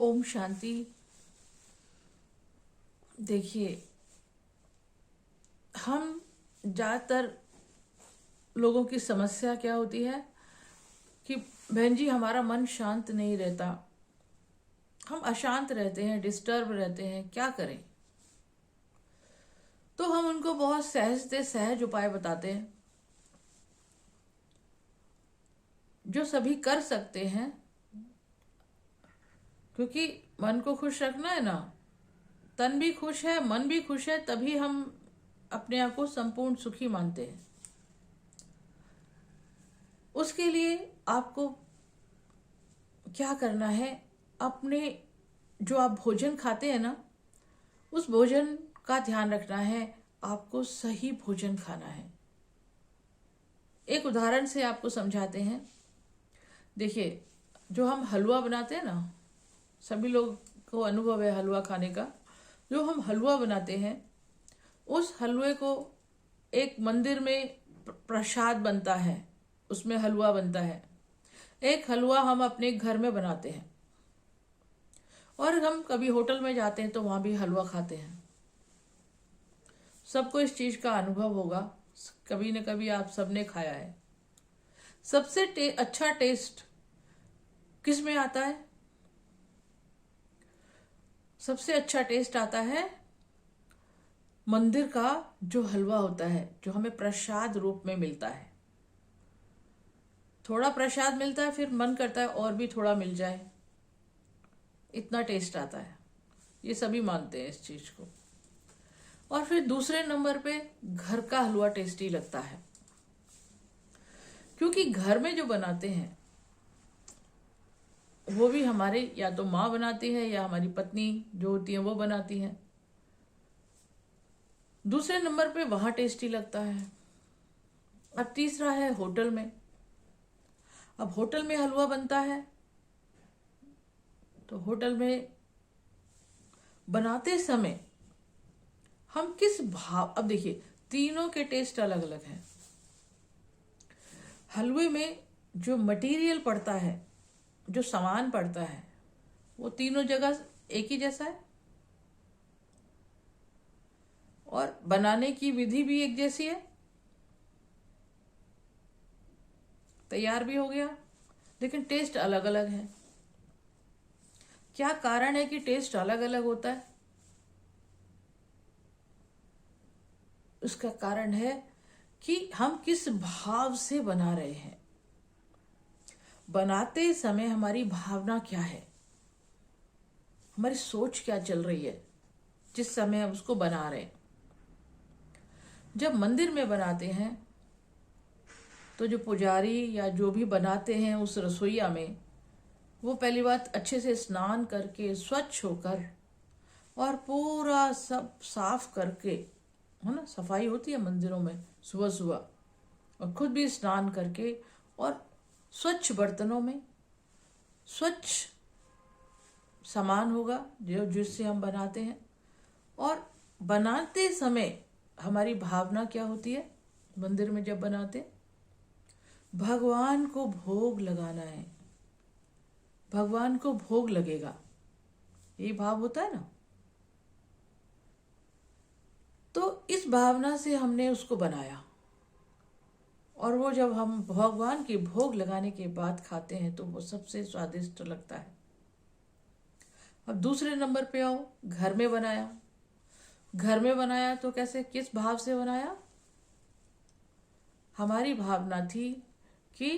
ओम शांति। देखिए, हम ज़्यादातर लोगों की समस्या क्या होती है कि बहन जी हमारा मन शांत नहीं रहता, हम अशांत रहते हैं, डिस्टर्ब रहते हैं, क्या करें। तो हम उनको बहुत सहज से सहज उपाय बताते हैं जो सभी कर सकते हैं, क्योंकि मन को खुश रखना है ना। तन भी खुश है, मन भी खुश है, तभी हम अपने आप को संपूर्ण सुखी मानते हैं। उसके लिए आपको क्या करना है, अपने जो आप भोजन खाते हैं ना, उस भोजन का ध्यान रखना है। आपको सही भोजन खाना है। एक उदाहरण से आपको समझाते हैं। देखिए, जो हम हलवा बनाते हैं ना, सभी लोग को अनुभव है हलवा खाने का। जो हम हलवा बनाते हैं, उस हलवे को एक मंदिर में प्रसाद बनता है, उसमें हलवा बनता है। एक हलवा हम अपने घर में बनाते हैं, और हम कभी होटल में जाते हैं तो वहाँ भी हलवा खाते हैं। सबको इस चीज़ का अनुभव होगा, कभी न कभी आप सबने खाया है। सबसे अच्छा टेस्ट किस में आता है? सबसे अच्छा टेस्ट आता है मंदिर का जो हलवा होता है, जो हमें प्रसाद रूप में मिलता है। थोड़ा प्रसाद मिलता है, फिर मन करता है और भी थोड़ा मिल जाए, इतना टेस्ट आता है। ये सभी मानते हैं इस चीज को। और फिर दूसरे नंबर पे घर का हलवा टेस्टी लगता है, क्योंकि घर में जो बनाते हैं वो भी हमारे या तो माँ बनाती है या हमारी पत्नी जो होती है वो बनाती है। दूसरे नंबर पे वहां टेस्टी लगता है। अब तीसरा है होटल में। अब होटल में हलवा बनता है तो होटल में बनाते समय हम किस भाव, अब देखिए तीनों के टेस्ट अलग अलग हैं। हलवे में जो मटेरियल पड़ता है, जो सामान पड़ता है, वो तीनों जगह एक ही जैसा है, और बनाने की विधि भी एक जैसी है, तैयार भी हो गया, लेकिन टेस्ट अलग अलग है। क्या कारण है कि टेस्ट अलग अलग होता है? उसका कारण है कि हम किस भाव से बना रहे हैं। बनाते समय हमारी भावना क्या है, हमारी सोच क्या चल रही है जिस समय हम उसको बना रहे हैं। जब मंदिर में बनाते हैं तो जो पुजारी या जो भी बनाते हैं उस रसोईया में, वो पहली बात अच्छे से स्नान करके स्वच्छ होकर और पूरा सब साफ करके, है ना, सफाई होती है मंदिरों में सुबह सुबह, और खुद भी स्नान करके और स्वच्छ बर्तनों में स्वच्छ सामान होगा जो जिससे हम बनाते हैं। और बनाते समय हमारी भावना क्या होती है? मंदिर में जब बनाते हैं, भगवान को भोग लगाना है, भगवान को भोग लगेगा, यही भाव होता है ना। तो इस भावना से हमने उसको बनाया, और वो जब हम भगवान के भोग लगाने के बाद खाते हैं तो वो सबसे स्वादिष्ट लगता है। अब दूसरे नंबर पे आओ, घर में बनाया। घर में बनाया तो कैसे, किस भाव से बनाया? हमारी भावना थी कि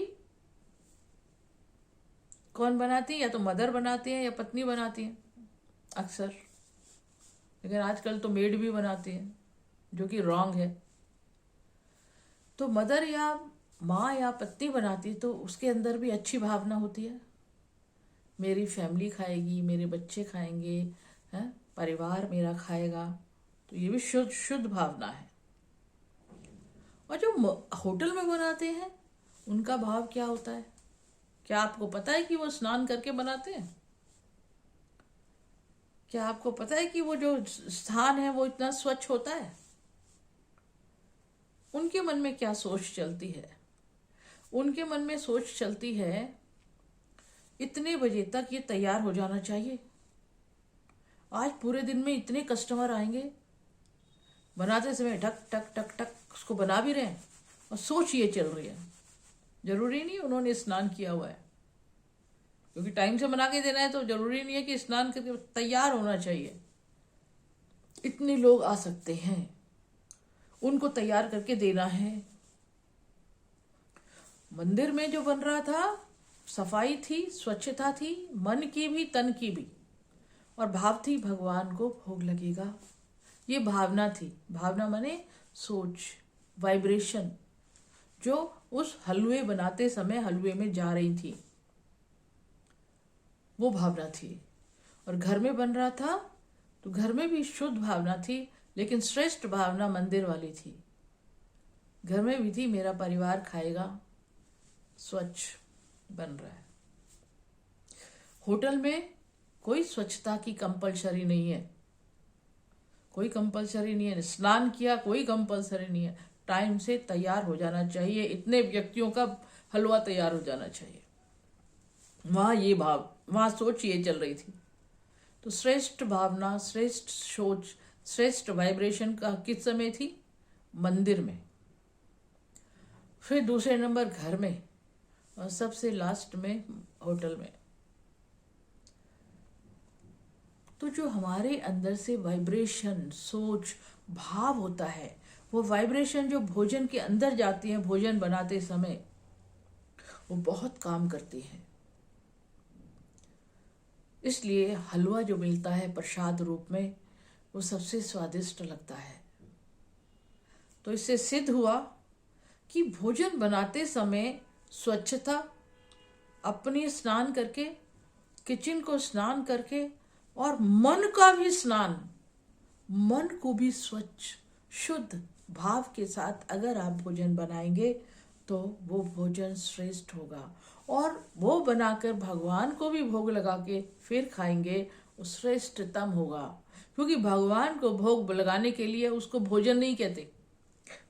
कौन बनाती है, या तो मदर बनाती है या पत्नी बनाती है अक्सर, लेकिन आजकल तो मेड भी बनाती है, जो कि रॉन्ग है। तो मदर या माँ या पत्नी बनाती तो उसके अंदर भी अच्छी भावना होती है, मेरी फैमिली खाएगी, मेरे बच्चे खाएंगे, हैं, परिवार मेरा खाएगा, तो ये भी शुद्ध शुद्ध भावना है। और जो होटल में बनाते हैं उनका भाव क्या होता है? क्या आपको पता है कि वो स्नान करके बनाते हैं? क्या आपको पता है कि वो जो स्थान है वो इतना स्वच्छ होता है? उनके मन में क्या सोच चलती है? उनके मन में सोच चलती है इतने बजे तक ये तैयार हो जाना चाहिए, आज पूरे दिन में इतने कस्टमर आएंगे, बनाते समय टक टक टक टक उसको बना भी रहे हैं और सोच ये चल रही है। जरूरी नहीं उन्होंने स्नान किया हुआ है, क्योंकि टाइम से बना के देना है तो जरूरी नहीं है कि स्नान करके तैयार होना चाहिए। इतने लोग आ सकते हैं, उनको तैयार करके देना है। मंदिर में जो बन रहा था, सफाई थी, स्वच्छता थी, मन की भी तन की भी, और भाव थी भगवान को भोग लगेगा। ये भावना थी। भावना माने सोच, वाइब्रेशन, जो उस हलवे बनाते समय हलवे में जा रही थी, वो भावना थी। और घर में बन रहा था तो घर में भी शुद्ध भावना थी, लेकिन श्रेष्ठ भावना मंदिर वाली थी। घर में भी थी, मेरा परिवार खाएगा, स्वच्छ बन रहा है। होटल में कोई स्वच्छता की कंपलसरी नहीं है, कोई कंपलसरी नहीं है। स्नान किया, कोई कंपलसरी नहीं है। टाइम से तैयार हो जाना चाहिए, इतने व्यक्तियों का हलवा तैयार हो जाना चाहिए। वहां ये भाव, वहां सोच ये चल रही थी। तो श्रेष्ठ भावना, श्रेष्ठ सोच, श्रेष्ठ वाइब्रेशन का किस समय थी? मंदिर में। फिर दूसरे नंबर घर में, और सबसे लास्ट में होटल में। तो जो हमारे अंदर से वाइब्रेशन, सोच, भाव होता है, वो वाइब्रेशन जो भोजन के अंदर जाती है भोजन बनाते समय, वो बहुत काम करती है। इसलिए हलवा जो मिलता है प्रसाद रूप में, वो सबसे स्वादिष्ट लगता है। तो इससे सिद्ध हुआ कि भोजन बनाते समय स्वच्छता, अपनी स्नान करके, किचन को स्नान करके, और मन का भी स्नान, मन को भी स्वच्छ शुद्ध भाव के साथ अगर आप भोजन बनाएंगे तो वो भोजन श्रेष्ठ होगा। और वो बनाकर भगवान को भी भोग लगा के फिर खाएंगे, वो श्रेष्ठतम होगा। क्योंकि भगवान को भोग लगाने के लिए उसको भोजन नहीं कहते,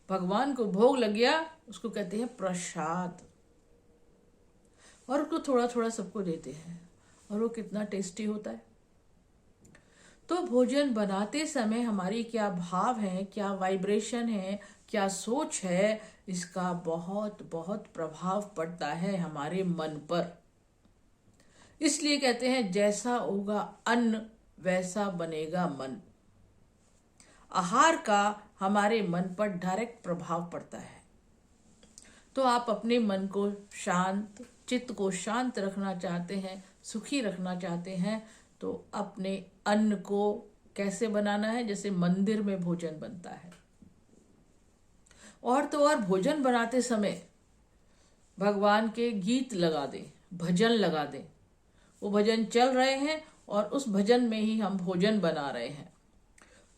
भगवान को भोग लग गया उसको कहते हैं प्रसाद। और उसको थोड़ा थोड़ा सबको देते हैं, और वो कितना टेस्टी होता है। तो भोजन बनाते समय हमारी क्या भाव है, क्या वाइब्रेशन है, क्या सोच है, इसका बहुत बहुत प्रभाव पड़ता है हमारे मन पर। इसलिए कहते हैं जैसा होगा अन्न वैसा बनेगा मन। आहार का हमारे मन पर डायरेक्ट प्रभाव पड़ता है। तो आप अपने मन को शांत, चित्त को शांत रखना चाहते हैं, सुखी रखना चाहते हैं, तो अपने अन्न को कैसे बनाना है? जैसे मंदिर में भोजन बनता है। और तो और भोजन बनाते समय भगवान के गीत लगा दें, भजन लगा दें। वो भजन चल रहे हैं और उस भजन में ही हम भोजन बना रहे हैं।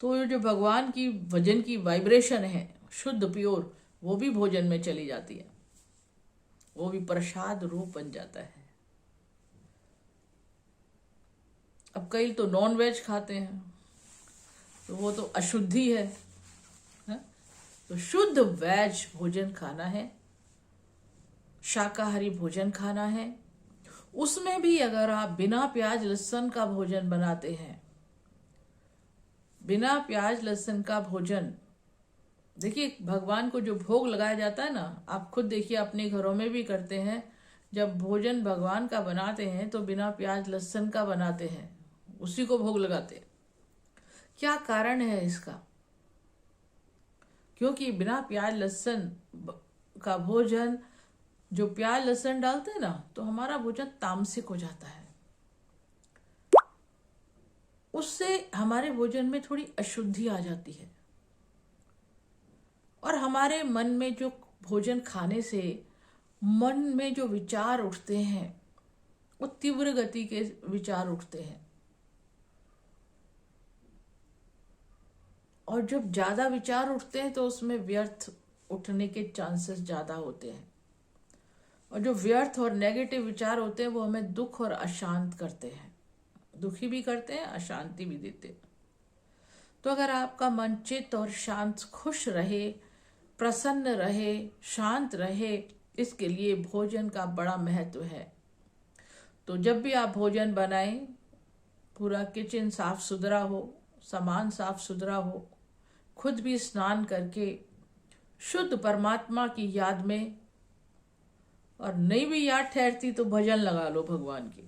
तो ये जो भगवान की भजन की वाइब्रेशन है शुद्ध प्योर, वो भी भोजन में चली जाती है, वो भी प्रसाद रूप बन जाता है। अब कई तो नॉन वेज खाते हैं, तो वो तो अशुद्धि है। तो शुद्ध वेज भोजन खाना है, शाकाहारी भोजन खाना है। उसमें भी अगर आप बिना प्याज लहसुन का भोजन बनाते हैं, बिना प्याज लहसुन का भोजन, देखिए भगवान को जो भोग लगाया जाता है ना, आप खुद देखिए अपने घरों में भी करते हैं। जब भोजन भगवान का बनाते हैं तो बिना प्याज लहसुन का बनाते हैं, उसी को भोग लगाते हैं। क्या कारण है इसका? क्योंकि बिना प्याज लहसुन का भोजन, जो प्याज लहसुन डालते हैं ना, तो हमारा भोजन तामसिक हो जाता है। उससे हमारे भोजन में थोड़ी अशुद्धि आ जाती है, और हमारे मन में जो भोजन खाने से मन में जो विचार उठते हैं, वो तीव्र गति के विचार उठते हैं। और जब ज्यादा विचार उठते हैं तो उसमें व्यर्थ उठने के चांसेस ज्यादा होते हैं। और जो व्यर्थ और नेगेटिव विचार होते हैं वो हमें दुख और अशांत करते हैं, दुखी भी करते हैं, अशांति भी देते हैं। तो अगर आपका मन चित्त और शांत, खुश रहे, प्रसन्न रहे, शांत रहे, इसके लिए भोजन का बड़ा महत्व है। तो जब भी आप भोजन बनाएं, पूरा किचन साफ सुथरा हो, सामान साफ सुथरा हो, खुद भी स्नान करके शुद्ध परमात्मा की याद में, और नहीं भी याद ठहरती तो भजन लगा लो भगवान की,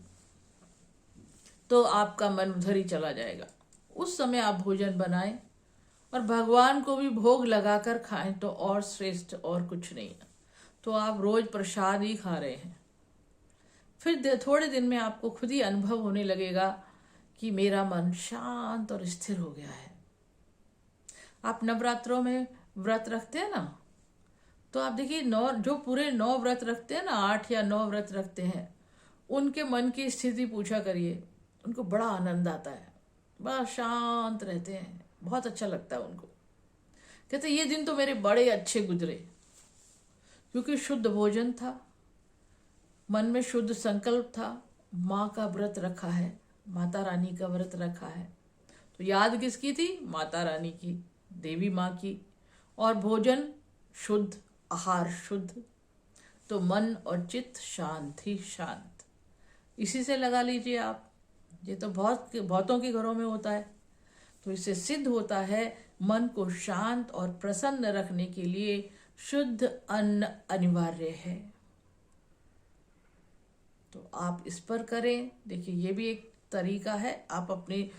तो आपका मन उधर ही चला जाएगा। उस समय आप भोजन बनाएं और भगवान को भी भोग लगाकर खाएं तो और श्रेष्ठ और कुछ नहीं है। तो आप रोज प्रसाद ही खा रहे हैं। फिर थोड़े दिन में आपको खुद ही अनुभव होने लगेगा कि मेरा मन शांत और स्थिर हो गया है। आप नवरात्रों में व्रत रखते हैं ना, तो आप देखिए जो पूरे 9 व्रत रखते हैं ना, 8 या 9 व्रत रखते हैं, उनके मन की स्थिति पूछा करिए, उनको बड़ा आनंद आता है, बड़ा शांत रहते हैं, बहुत अच्छा लगता है उनको। कहते ये दिन तो मेरे बड़े अच्छे गुजरे, क्योंकि शुद्ध भोजन था, मन में शुद्ध संकल्प था, माँ का व्रत रखा है, माता रानी का व्रत रखा है। तो याद किसकी थी? माता रानी की, देवी माँ की। और भोजन शुद्ध, आहार शुद्ध, तो मन और चित्त शांत ही शांत। इसी से लगा लीजिए आप, ये तो बहुतों के घरों में होता है। तो इससे सिद्ध होता है मन को शांत और प्रसन्न रखने के लिए शुद्ध अन्न अनिवार्य है। तो आप इस पर करें। देखिए ये भी एक तरीका है, आप अपने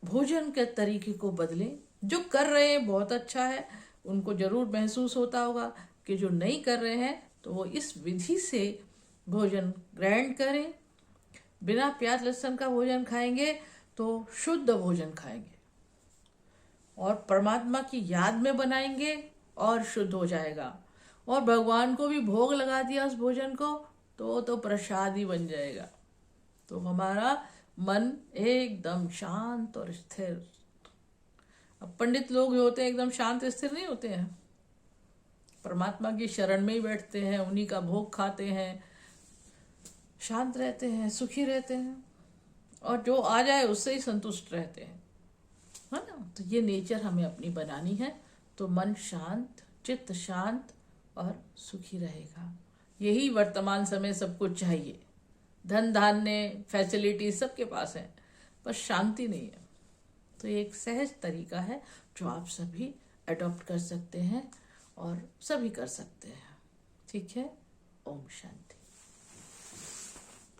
भोजन के तरीके को बदलें। जो कर रहे हैं बहुत अच्छा है, उनको जरूर महसूस होता होगा कि जो नहीं कर रहे हैं तो वो इस विधि से भोजन ग्रहण करें। बिना प्याज लहसुन का भोजन खाएंगे तो शुद्ध भोजन खाएंगे और परमात्मा की याद में बनाएंगे और शुद्ध हो जाएगा। और भगवान को भी भोग लगा दिया उस भोजन को तो प्रसाद ही बन जाएगा। तो हमारा मन एकदम शांत और स्थिर। अब पंडित लोग जो होते हैं एकदम शांत स्थिर नहीं होते हैं, परमात्मा की शरण में ही बैठते हैं, उन्हीं का भोग खाते हैं, शांत रहते हैं, सुखी रहते हैं, और जो आ जाए उससे ही संतुष्ट रहते हैं, है ना। तो ये नेचर हमें अपनी बनानी है, तो मन शांत, चित्त शांत और सुखी रहेगा। यही वर्तमान समय सबको चाहिए। धन धान्य फैसिलिटी सबके पास है, पर शांति नहीं है। तो ये एक सहज तरीका है जो आप सभी अडॉप्ट कर सकते हैं और सभी कर सकते हैं। ठीक है। ओम शांति।